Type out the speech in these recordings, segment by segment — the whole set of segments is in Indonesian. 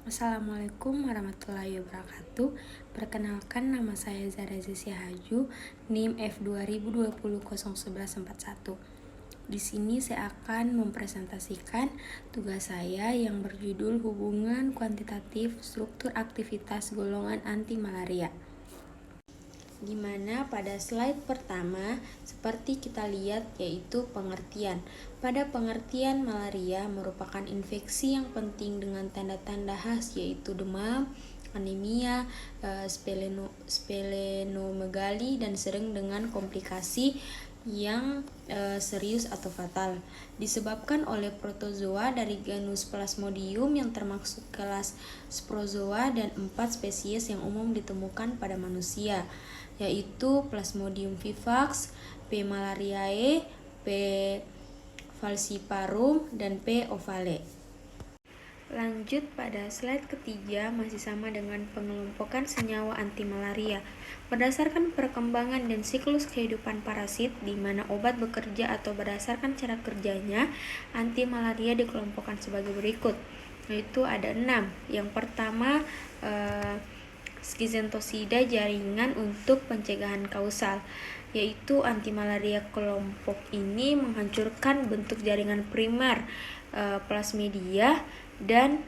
Assalamualaikum warahmatullahi wabarakatuh. Perkenalkan, nama saya Zara Zesya Haju, NIM F2020011141. Di sini saya akan mempresentasikan tugas saya yang berjudul Hubungan Kuantitatif Struktur Aktivitas Golongan Anti Malaria. Di mana pada slide pertama seperti kita lihat yaitu pengertian. Pada pengertian, malaria merupakan infeksi yang penting dengan tanda-tanda khas yaitu demam, anemia, splenomegali, dan sering dengan komplikasi yang serius atau fatal, disebabkan oleh protozoa dari genus Plasmodium yang termasuk kelas Sprozoa dan 4 spesies yang umum ditemukan pada manusia, yaitu Plasmodium vivax, P. malariae, P. falciparum, dan P. ovale. Lanjut pada slide ketiga, masih sama dengan pengelompokan senyawa anti malaria. Berdasarkan perkembangan dan siklus kehidupan parasit, di mana obat bekerja atau berdasarkan cara kerjanya, anti malaria dikelompokkan sebagai berikut, yaitu ada 6. Yang pertama, skizentosida jaringan untuk pencegahan kausal, yaitu anti malaria. Kelompok ini menghancurkan bentuk jaringan primer plasmidia dan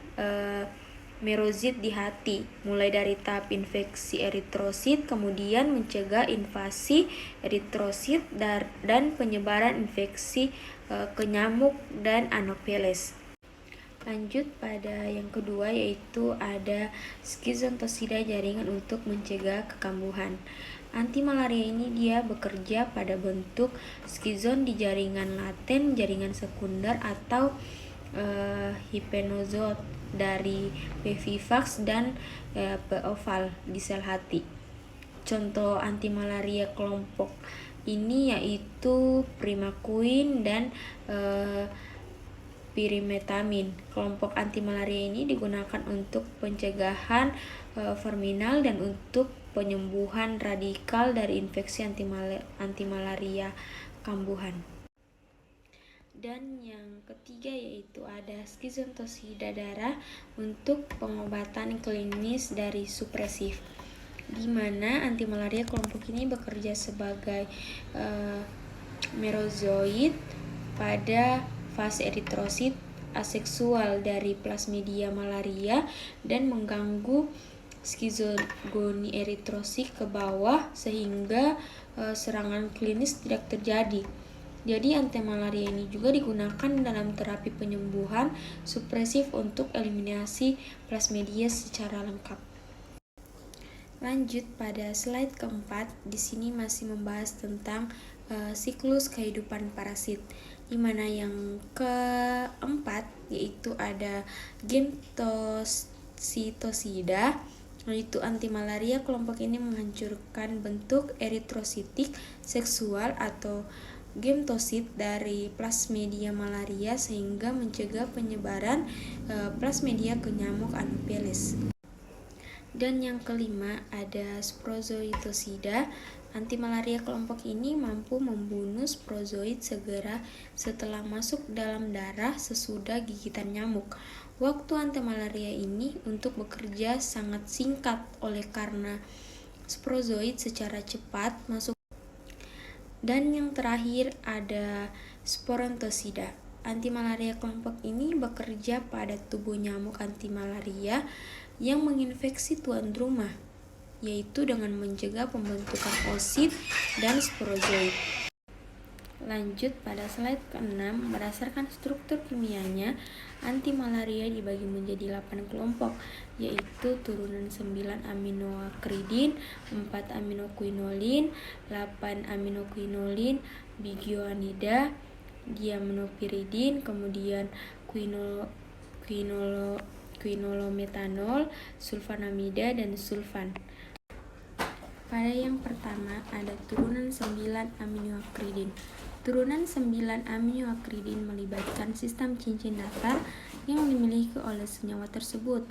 merosit di hati, mulai dari tahap infeksi eritrosit, kemudian mencegah invasi eritrosit dan penyebaran infeksi ke nyamuk dan Anopheles. Lanjut pada yang kedua, yaitu ada skizentosida jaringan untuk mencegah kekambuhan. Anti malaria ini dia bekerja pada bentuk skizon di jaringan laten, jaringan sekunder, atau hypenozoa dari P. vivax dan P. oval di sel hati. Contoh anti malaria kelompok ini yaitu primaquine dan pirimetamin. Kelompok anti malaria ini digunakan untuk pencegahan verminal dan untuk penyembuhan radikal dari infeksi anti malaria kambuhan. Dan yang ketiga yaitu ada skizentosida darah untuk pengobatan klinis dari supresif, di mana anti malaria kelompok ini bekerja sebagai merozoid pada fase eritrosit aseksual dari plasmidia malaria dan mengganggu skizogoni eritrosit ke bawah sehingga serangan klinis tidak terjadi. Jadi anti malaria ini juga digunakan dalam terapi penyembuhan supresif untuk eliminasi plasmidia secara lengkap. Lanjut pada slide keempat, di sini masih membahas tentang siklus kehidupan parasit, di mana yang keempat yaitu ada gemtositosida, yaitu anti malaria. Kelompok ini menghancurkan bentuk eritrositik seksual atau gemtosit dari plasmidia malaria sehingga mencegah penyebaran plasmidia ke nyamuk Anopheles. Dan yang kelima ada sprozoitosida. Anti malaria kelompok ini mampu membunuh sprozoid segera setelah masuk dalam darah sesudah gigitan nyamuk. Waktu anti malaria ini untuk bekerja sangat singkat oleh karena sprozoid secara cepat masuk. Dan yang terakhir ada sporontosida. Anti malaria kelompok ini bekerja pada tubuh nyamuk anti malaria yang menginfeksi tuan rumah, yaitu dengan mencegah pembentukan oosit dan sporozoid. Lanjut pada slide ke-6, berdasarkan struktur kimianya, anti malaria dibagi menjadi 8 kelompok, yaitu turunan 9 aminoakridin, 4 aminoquinolin, 8 aminoquinolin, biguanida, diaminopiridin, kemudian quinolometanol, sulfanamida, dan sulfan. Pada yang pertama ada turunan 9 aminoakridin. Turunan 9 aminoakridin melibatkan sistem cincin datar yang dimiliki oleh senyawa tersebut.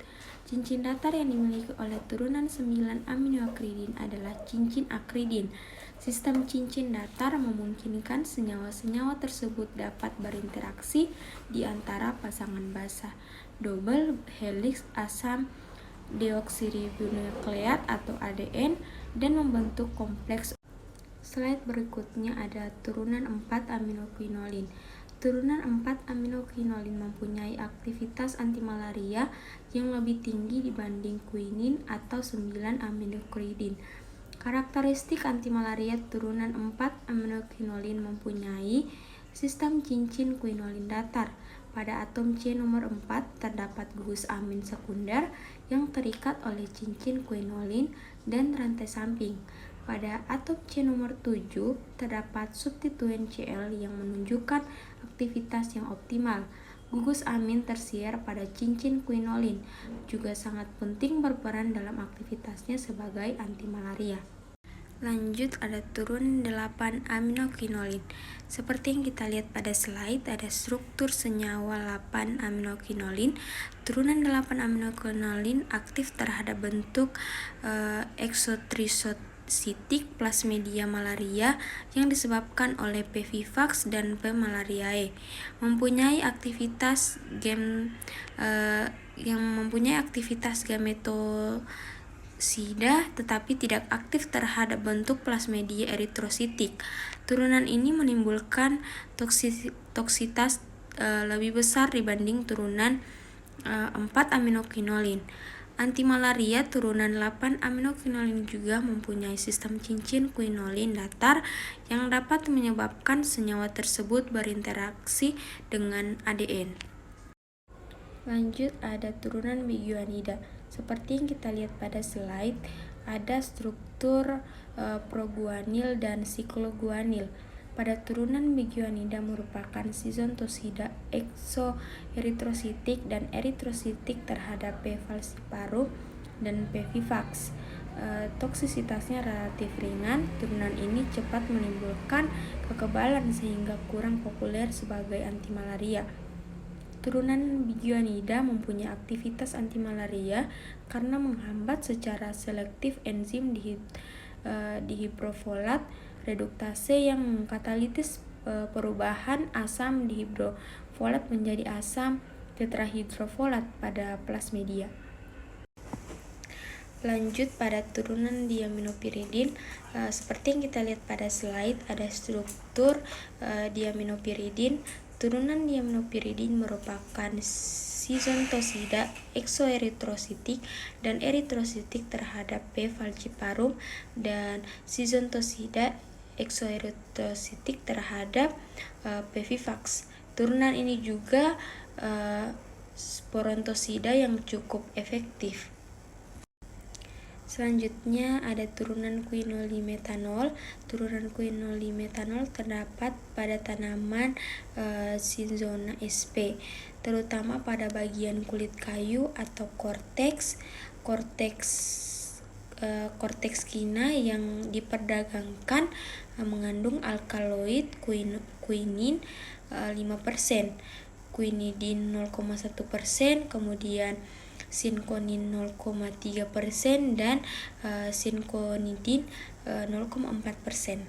Cincin datar yang dimiliki oleh turunan 9 aminoakridin adalah cincin akridin. Sistem cincin datar memungkinkan senyawa-senyawa tersebut dapat berinteraksi di antara pasangan basa. double helix asam deoksiribonukleat atau ADN dan membentuk kompleks. Slide berikutnya ada turunan 4 aminoquinolin. Turunan 4 aminoquinolin mempunyai aktivitas antimalaria yang lebih tinggi dibanding quinin atau 9 aminoquinolin. Karakteristik antimalaria turunan 4 aminoquinolin mempunyai sistem cincin quinolin datar. Pada atom C nomor 4 terdapat gugus amin sekunder yang terikat oleh cincin quinolin dan rantai samping. Pada atom C nomor 7 terdapat substituen Cl yang menunjukkan aktivitas yang optimal. Gugus amin tersier pada cincin quinolin juga sangat penting berperan dalam aktivitasnya sebagai antimalaria. Lanjut, ada turun 8 aminoquinolin. Seperti yang kita lihat pada slide, ada struktur senyawa 8 aminoquinolin. Turunan 8 aminoquinolin aktif terhadap bentuk eksotrisitik plasmidia malaria yang disebabkan oleh P. vivax dan P. malariae. Mempunyai aktivitas gametosida tetapi tidak aktif terhadap bentuk plasmidia eritrositik. Turunan ini menimbulkan toksitas lebih besar dibanding turunan 4 aminoquinolin. Antimalaria turunan 8 aminoquinolin juga mempunyai sistem cincin quinolin datar yang dapat menyebabkan senyawa tersebut berinteraksi dengan ADN. Lanjut, ada turunan biguanida. Seperti yang kita lihat pada slide, ada struktur proguanil dan sikloguanil. Pada turunan biguanida merupakan sizontosida eksoeritrositik dan eritrositik terhadap P. falciparum dan P. vivax. Toksisitasnya relatif ringan. Turunan ini cepat menimbulkan kekebalan sehingga kurang populer sebagai antimalaria. Turunan biguanida mempunyai aktivitas antimalaria karena menghambat secara selektif enzim dihidrofolat reduktase yang mengkatalitis perubahan asam dihidrofolat menjadi asam tetrahidrofolat pada plasmidia. Lanjut, pada turunan diaminopiridin, seperti yang kita lihat pada slide, ada struktur diaminopiridin. Turunan diaminopiridin merupakan sizontosida eksoeritrositik dan eritrositik terhadap P. falciparum dan sizontosida eksoeritrositik terhadap P. vivax. Turunan ini juga sporontosida yang cukup efektif. Selanjutnya ada turunan quinolimetanol. Turunan quinolimetanol terdapat pada tanaman Cinchona sp, terutama pada bagian kulit kayu atau korteks kina yang diperdagangkan mengandung alkaloid quinin 5%, quinidin 0,1%, kemudian sinkonin 0,3% dan sinkonidin 0,4%.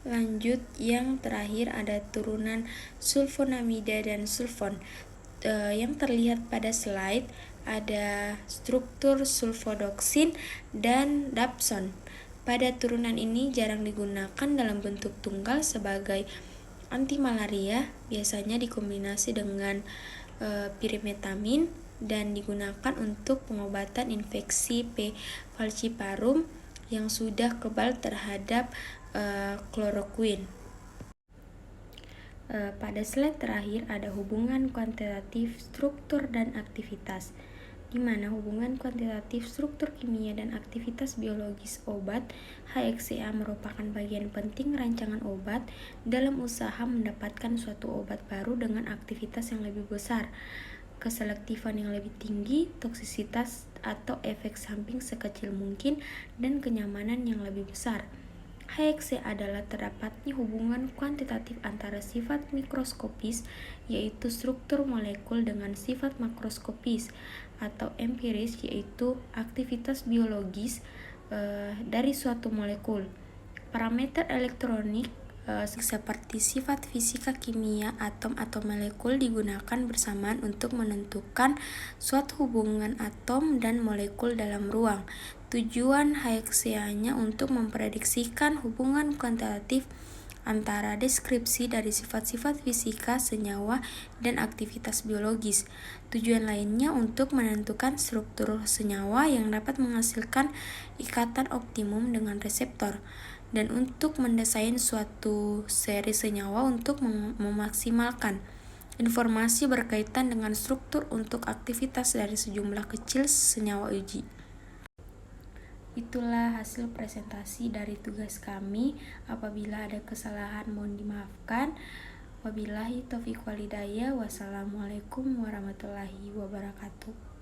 Lanjut, yang terakhir ada turunan sulfonamida dan sulfon. Yang terlihat pada slide ada struktur sulfodoksin dan dapson. Pada turunan ini jarang digunakan dalam bentuk tunggal sebagai antimalaria, biasanya dikombinasi dengan pirimetamin dan digunakan untuk pengobatan infeksi P. falciparum yang sudah kebal terhadap kloroquine. Pada slide terakhir ada hubungan kuantitatif struktur dan aktivitas, di mana hubungan kuantitatif struktur kimia dan aktivitas biologis obat HXCA merupakan bagian penting rancangan obat dalam usaha mendapatkan suatu obat baru dengan aktivitas yang lebih besar, keselektifan yang lebih tinggi, toksisitas atau efek samping sekecil mungkin, dan kenyamanan yang lebih besar. HXCA adalah terdapatnya hubungan kuantitatif antara sifat mikroskopis, yaitu struktur molekul, dengan sifat makroskopis atau empiris, yaitu aktivitas biologis dari suatu molekul. Parameter elektronik seperti sifat fisika kimia atom atau molekul digunakan bersamaan untuk menentukan suatu hubungan atom dan molekul dalam ruang. Tujuan Hayekiana untuk memprediksikan hubungan kuantitatif antara deskripsi dari sifat-sifat fisika senyawa dan aktivitas biologis. Tujuan lainnya untuk menentukan struktur senyawa yang dapat menghasilkan ikatan optimum dengan reseptor, dan untuk mendesain suatu seri senyawa untuk memaksimalkan informasi berkaitan dengan struktur untuk aktivitas dari sejumlah kecil senyawa uji. Itulah hasil presentasi dari tugas kami. Apabila ada kesalahan mohon dimaafkan. Wabillahi taufiq wal hidayah. Wassalamualaikum warahmatullahi wabarakatuh.